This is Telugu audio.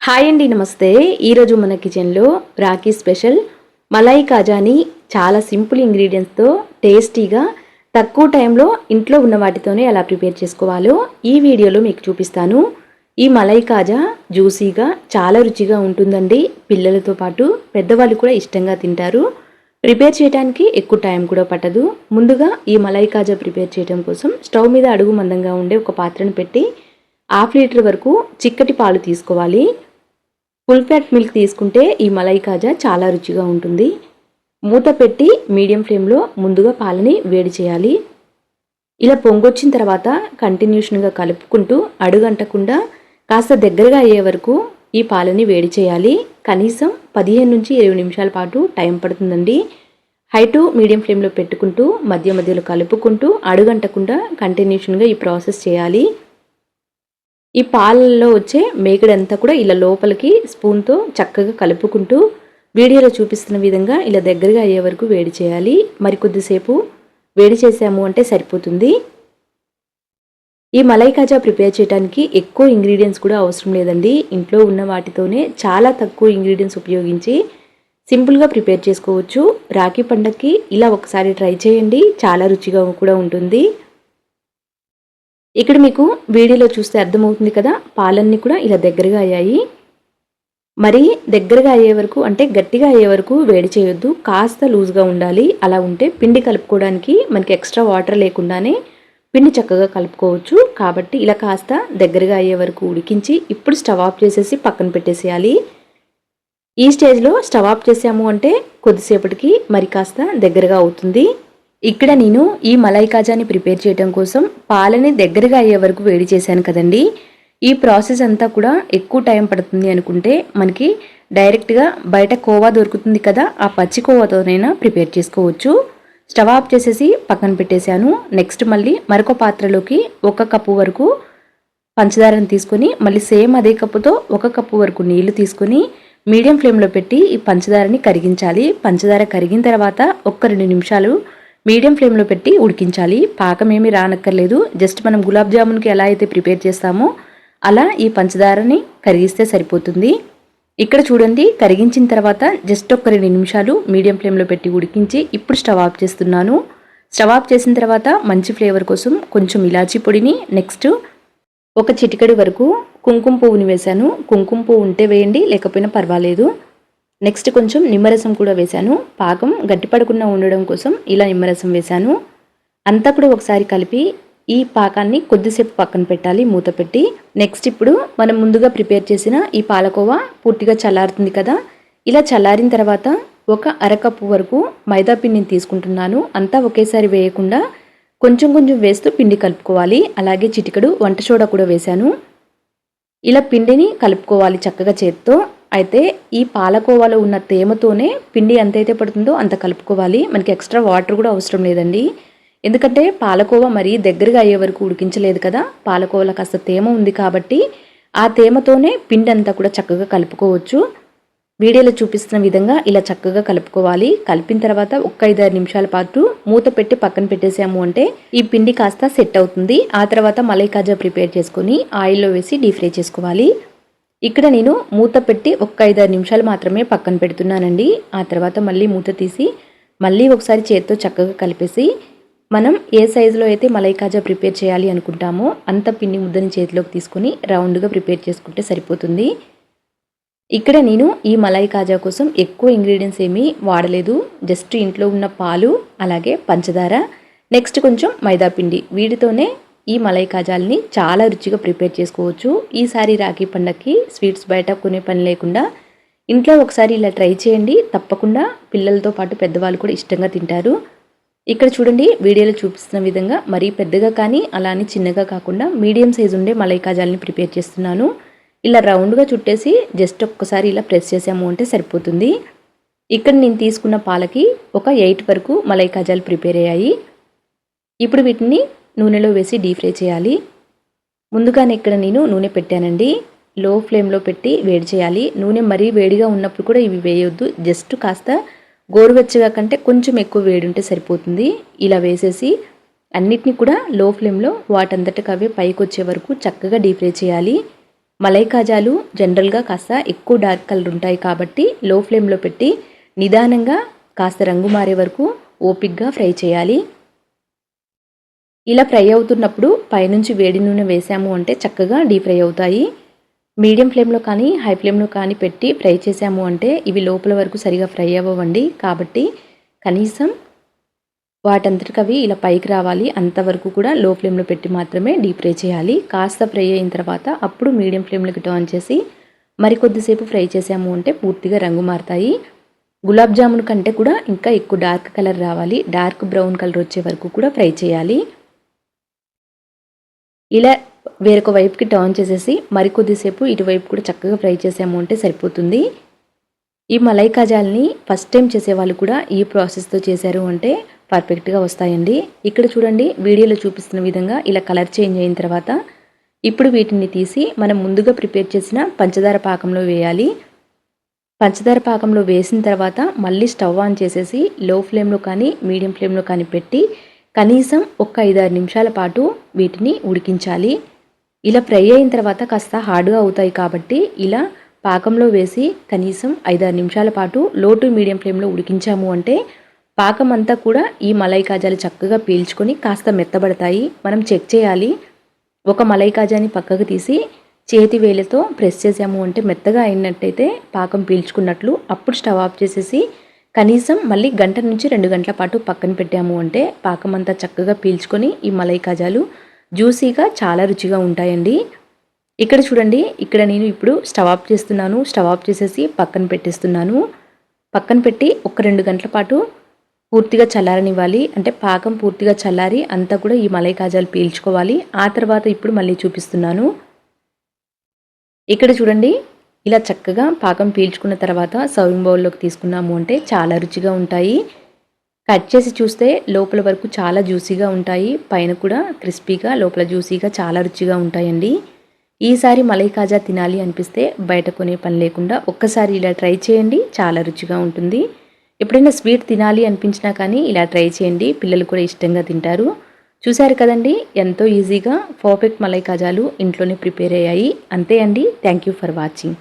హాయ్ అండి, నమస్తే. ఈరోజు మన కిచెన్లో రాఖీ స్పెషల్ మలాయి కాజాని చాలా సింపుల్ ఇంగ్రీడియంట్స్తో టేస్టీగా తక్కువ టైంలో ఇంట్లో ఉన్న వాటితోనే ఎలా ప్రిపేర్ చేసుకోవాలో ఈ వీడియోలో మీకు చూపిస్తాను. ఈ మలాయి కాజా జ్యూసీగా చాలా రుచిగా ఉంటుందండి. పిల్లలతో పాటు పెద్దవాళ్ళు కూడా ఇష్టంగా తింటారు. ప్రిపేర్ చేయడానికి ఎక్కువ టైం కూడా పట్టదు. ముందుగా ఈ మలాయి కాజా ప్రిపేర్ చేయడం కోసం స్టవ్ మీద అడుగు మందంగా ఉండే ఒక పాత్రను పెట్టి 1/2 లీటర్ వరకు చిక్కటి పాలు తీసుకోవాలి. ఫుల్ ఫ్యాట్ మిల్క్ తీసుకుంటే ఈ మలాయి కాజా చాలా రుచిగా ఉంటుంది. మూత పెట్టి మీడియం ఫ్లేమ్లో ముందుగా పాలని వేడి చేయాలి. ఇలా పొంగొచ్చిన తర్వాత కంటిన్యూషన్గా కలుపుకుంటూ అడుగంటకుండా కాస్త దగ్గరగా అయ్యే వరకు ఈ పాలని వేడి చేయాలి. కనీసం 15 నుంచి 20 నిమిషాల పాటు టైం పడుతుందండి. హై టు మీడియం ఫ్లేమ్లో పెట్టుకుంటూ మధ్య మధ్యలో కలుపుకుంటూ అడుగంటకుండా కంటిన్యూషన్గా ఈ ప్రాసెస్ చేయాలి. ఈ పాలల్లో వచ్చే మేకడంతా కూడా ఇలా లోపలికి స్పూన్తో చక్కగా కలుపుకుంటూ వీడియోలో చూపిస్తున్న విధంగా ఇలా దగ్గరగా అయ్యే వరకు వేడి చేయాలి. మరికొద్దిసేపు వేడి చేసాము అంటే సరిపోతుంది. ఈ మలై కాజా ప్రిపేర్ చేయడానికి ఎక్కువ ఇంగ్రీడియంట్స్ కూడా అవసరం లేదండి. ఇంట్లో ఉన్న వాటితోనే చాలా తక్కువ ఇంగ్రీడియంట్స్ ఉపయోగించి సింపుల్గా ప్రిపేర్ చేసుకోవచ్చు. రాఖీ పండగకి ఇలా ఒకసారి ట్రై చేయండి, చాలా రుచిగా కూడా ఉంటుంది. ఇక్కడ మీకు వీడియోలో చూస్తే అర్థమవుతుంది కదా, పాలన్నీ కూడా ఇలా దగ్గరగా అయ్యాయి. మరి దగ్గరగా అయ్యే వరకు అంటే గట్టిగా అయ్యే వరకు వేడి చేయొద్దు, కాస్త లూజ్గా ఉండాలి. అలా ఉంటే పిండి కలుపుకోవడానికి మనకి ఎక్స్ట్రా వాటర్ లేకుండానే పిండి చక్కగా కలుపుకోవచ్చు. కాబట్టి ఇలా కాస్త దగ్గరగా అయ్యే వరకు ఉడికించి ఇప్పుడు స్టవ్ ఆఫ్ చేసేసి పక్కన పెట్టేసేయాలి. ఈ స్టేజ్లో స్టవ్ ఆఫ్ చేసాము అంటే కొద్దిసేపటికి మరి కాస్త దగ్గరగా అవుతుంది. ఇక్కడ నేను ఈ మలై కాజాని ప్రిపేర్ చేయడం కోసం పాలని దగ్గరగా అయ్యే వరకు వేడి చేశాను కదండి. ఈ ప్రాసెస్ అంతా కూడా ఎక్కువ టైం పడుతుంది అనుకుంటే మనకి డైరెక్ట్గా బయట కోవా దొరుకుతుంది కదా, ఆ పచ్చి కోవాతోనైనా ప్రిపేర్ చేసుకోవచ్చు. స్టవ్ ఆఫ్ చేసేసి పక్కన పెట్టేశాను. నెక్స్ట్ మళ్ళీ మరొక పాత్రలోకి 1 కప్పు వరకు పంచదారను తీసుకొని మళ్ళీ సేమ్ అదే కప్పుతో 1 కప్పు వరకు నీళ్లు తీసుకొని మీడియం ఫ్లేమ్లో పెట్టి ఈ పంచదారని కరిగించాలి. పంచదార కరిగిన తర్వాత 1-2 నిమిషాలు మీడియం ఫ్లేమ్లో పెట్టి ఉడికించాలి. పాకం ఏమీ రానక్కర్లేదు. జస్ట్ మనం గులాబ్ జామున్కి ఎలా అయితే ప్రిపేర్ చేస్తామో అలా ఈ పంచదారని కరిగిస్తే సరిపోతుంది. ఇక్కడ చూడండి, కరిగించిన తర్వాత జస్ట్ 1-2 నిమిషాలు మీడియం ఫ్లేమ్లో పెట్టి ఉడికించి ఇప్పుడు స్టవ్ ఆఫ్ చేస్తున్నాను. స్టవ్ ఆఫ్ చేసిన తర్వాత మంచి ఫ్లేవర్ కోసం కొంచెం ఇలాచీ పొడిని, నెక్స్ట్ 1 చిటికెడు వరకు కుంకుమ పువ్వుని వేశాను. కుంకుమ పువ్వు ఉంటే వేయండి, లేకపోయినా పర్వాలేదు. నెక్స్ట్ కొంచెం నిమ్మరసం కూడా వేశాను. పాకం గట్టిపడకుండా ఉండడం కోసం ఇలా నిమ్మరసం వేశాను. అంతా కూడా ఒకసారి కలిపి ఈ పాకాన్ని కొద్దిసేపు పక్కన పెట్టాలి మూత పెట్టి. నెక్స్ట్ ఇప్పుడు మనం ముందుగా ప్రిపేర్ చేసిన ఈ పాలకోవా పూర్తిగా చల్లారుతుంది కదా, ఇలా చల్లారిన తర్వాత 1/2 కప్పు వరకు మైదా పిండిని తీసుకుంటున్నాను. అంతా ఒకేసారి వేయకుండా కొంచెం కొంచెం వేస్తూ పిండి కలుపుకోవాలి. అలాగే చిటికెడు వంట సోడా కూడా వేశాను. ఇలా పిండిని కలుపుకోవాలి చక్కగా చేత్తో. అయితే ఈ పాలకోవాలో ఉన్న తేమతోనే పిండి ఎంతైతే పడుతుందో అంత కలుపుకోవాలి. మనకి ఎక్స్ట్రా వాటర్ కూడా అవసరం లేదండి. ఎందుకంటే పాలకోవా మరీ దగ్గరగా అయ్యే వరకు ఉడికించలేదు కదా, పాలకోవాలో కాస్త తేమ ఉంది కాబట్టి ఆ తేమతోనే పిండి అంతా కూడా చక్కగా కలుపుకోవచ్చు. వీడియోలో చూపిస్తున్న విధంగా ఇలా చక్కగా కలుపుకోవాలి. కలిపిన తర్వాత 5-6 నిమిషాల పాటు మూత పెట్టి పక్కన పెట్టేసాము అంటే ఈ పిండి కాస్త సెట్ అవుతుంది. ఆ తర్వాత మలై కాజా ప్రిపేర్ చేసుకొని ఆయిల్లో వేసి డీప్ ఫ్రై చేసుకోవాలి. ఇక్కడ నేను మూత పెట్టి 5-6 నిమిషాలు మాత్రమే పక్కన పెడుతున్నానండి. ఆ తర్వాత మళ్ళీ మూత తీసి మళ్ళీ ఒకసారి చేత్తో చక్కగా కలిపేసి మనం ఏ సైజులో అయితే మలై కాజా ప్రిపేర్ చేయాలి అనుకుంటామో అంత పిండి ముద్దని చేతిలోకి తీసుకొని రౌండ్గా ప్రిపేర్ చేసుకుంటే సరిపోతుంది. ఇక్కడ నేను ఈ మలై కాజా కోసం ఎక్కువ ఇంగ్రీడియంట్స్ ఏమీ వాడలేదు. జస్ట్ ఇంట్లో ఉన్న పాలు, అలాగే పంచదార, నెక్స్ట్ కొంచెం మైదా పిండి, వీటితోనే ఈ మలై కాజాలని చాలా రుచిగా ప్రిపేర్ చేసుకోవచ్చు. ఈసారి రాఖీ పండగకి స్వీట్స్ బయట కొనే పని లేకుండా ఇంట్లో ఒకసారి ఇలా ట్రై చేయండి. తప్పకుండా పిల్లలతో పాటు పెద్దవాళ్ళు కూడా ఇష్టంగా తింటారు. ఇక్కడ చూడండి, వీడియోలో చూపిస్తున్న విధంగా మరీ పెద్దగా కానీ అలా అని చిన్నగా కాకుండా మీడియం సైజు ఉండే మలై కాజాలని ప్రిపేర్ చేస్తున్నాను. ఇలా రౌండ్గా చుట్టేసి జస్ట్ ఒక్కసారి ఇలా ప్రెస్ చేసాము అంటే సరిపోతుంది. ఇక్కడ నేను తీసుకున్న పాలకి ఒక 8 వరకు మలై కాజాలు ప్రిపేర్ అయ్యాయి. ఇప్పుడు వీటిని నూనెలో వేసి డీప్ ఫ్రై చేయాలి. ముందుగానే ఇక్కడ నేను నూనె పెట్టానండి. లో ఫ్లేమ్లో పెట్టి వేడి చేయాలి. నూనె మరీ వేడిగా ఉన్నప్పుడు కూడా ఇవి వేయొద్దు. జస్ట్ కాస్త గోరువెచ్చగా కంటే కొంచెం ఎక్కువ వేడి ఉంటే సరిపోతుంది. ఇలా వేసేసి అన్నిటినీ కూడా లో ఫ్లేమ్లో వాటంతటికి అవే పైకి వచ్చే వరకు చక్కగా డీప్ ఫ్రై చేయాలి. మలై కాజాలు జనరల్గా కాస్త ఎక్కువ డార్క్ కలర్ ఉంటాయి కాబట్టి లో ఫ్లేమ్లో పెట్టి నిదానంగా కాస్త రంగు మారే వరకు ఓపిక్గా ఫ్రై చేయాలి. ఇలా ఫ్రై అవుతున్నప్పుడు పైనుంచి వేడి నూనె వేసాము అంటే చక్కగా డీప్ ఫ్రై అవుతాయి. మీడియం ఫ్లేమ్లో కానీ హై ఫ్లేమ్లో కానీ పెట్టి ఫ్రై చేసాము అంటే ఇవి లోపల వరకు సరిగా ఫ్రై అవ్వండి. కాబట్టి కనీసం వాటంతటికవి ఇలా పైకి రావాలి అంతవరకు కూడా లో ఫ్లేమ్లో పెట్టి మాత్రమే డీప్ ఫ్రై చేయాలి. కాస్త ఫ్రై అయిన తర్వాత అప్పుడు మీడియం ఫ్లేమ్లోకి టర్న్ చేసి మరికొద్దిసేపు ఫ్రై చేసాము అంటే పూర్తిగా రంగు మారుతాయి. గులాబ్ జామున్ కంటే కూడా ఇంకా ఎక్కువ డార్క్ కలర్ రావాలి. డార్క్ బ్రౌన్ కలర్ వచ్చే వరకు కూడా ఫ్రై చేయాలి. ఇలా వేరొక వైపుకి టర్న్ చేసేసి మరికొద్దిసేపు ఇటువైపు కూడా చక్కగా ఫ్రై చేసాము అంటే సరిపోతుంది. ఈ మలై కాజాల్ని ఫస్ట్ టైం చేసేవాళ్ళు కూడా ఈ ప్రాసెస్తో చేశారు అంటే పర్ఫెక్ట్గా వస్తాయండి. ఇక్కడ చూడండి వీడియోలో చూపిస్తున్న విధంగా ఇలా కలర్ చేంజ్ అయిన తర్వాత ఇప్పుడు వీటిని తీసి మనం ముందుగా ప్రిపేర్ చేసిన పంచదార పాకంలో వేయాలి. పంచదార పాకంలో వేసిన తర్వాత మళ్ళీ స్టవ్ ఆన్ చేసేసి లో ఫ్లేమ్లో కానీ మీడియం ఫ్లేమ్లో కానీ పెట్టి కనీసం ఒక 5-6 నిమిషాల పాటు వీటిని ఉడికించాలి. ఇలా ఫ్రై అయిన తర్వాత కాస్త హార్డ్గా అవుతాయి కాబట్టి ఇలా పాకంలో వేసి కనీసం 5-6 నిమిషాల పాటు లో టు మీడియం ఫ్లేమ్లో ఉడికించాము అంటే పాకం అంతా కూడా ఈ మలై కాజాలు చక్కగా పీల్చుకొని కాస్త మెత్తబడతాయి. మనం చెక్ చేయాలి. ఒక మలై కాజాని పక్కకు తీసి చేతి వేలితో ప్రెస్ చేసాము అంటే మెత్తగా అయినట్టయితే పాకం పీల్చుకున్నట్లు. అప్పుడు స్టవ్ ఆఫ్ చేసేసి కనీసం మళ్ళీ 1 గంట నుంచి 2 గంటల పాటు పక్కన పెట్టాము అంటే పాకం అంతా చక్కగా పీల్చుకొని ఈ మలై కాజాలు జ్యూసీగా చాలా రుచిగా ఉంటాయండి. ఇక్కడ చూడండి, ఇక్కడ నేను ఇప్పుడు స్టవ్ ఆఫ్ చేస్తున్నాను. స్టవ్ ఆఫ్ చేసేసి పక్కన పెట్టేస్తున్నాను. పక్కన పెట్టి ఒక 2 గంటల పాటు పూర్తిగా చల్లారనివ్వాలి. అంటే పాకం పూర్తిగా చల్లారి అంతా కూడా ఈ మలై కాజాలు పీల్చుకోవాలి. ఆ తర్వాత ఇప్పుడు మళ్ళీ చూపిస్తున్నాను. ఇక్కడ చూడండి, ఇలా చక్కగా పాకం పీల్చుకున్న తర్వాత సర్వింగ్ బౌల్లోకి తీసుకున్నాము అంటే చాలా రుచిగా ఉంటాయి. కట్ చేసి చూస్తే లోపల వరకు చాలా జ్యూసీగా ఉంటాయి. పైన కూడా క్రిస్పీగా లోపల జ్యూసీగా చాలా రుచిగా ఉంటాయండి. ఈసారి మలై కాజా తినాలి అనిపిస్తే బయట కొనే పని లేకుండా ఒక్కసారి ఇలా ట్రై చేయండి. చాలా రుచిగా ఉంటుంది. ఎప్పుడైనా స్వీట్ తినాలి అనిపించినా కానీ ఇలా ట్రై చేయండి. పిల్లలు కూడా ఇష్టంగా తింటారు. చూశారు కదండి, ఎంతో ఈజీగా పర్ఫెక్ట్ మలై కాజాలు ఇంట్లోనే ప్రిపేర్ అయ్యాయి. అంతే అండి. Thank you for watching.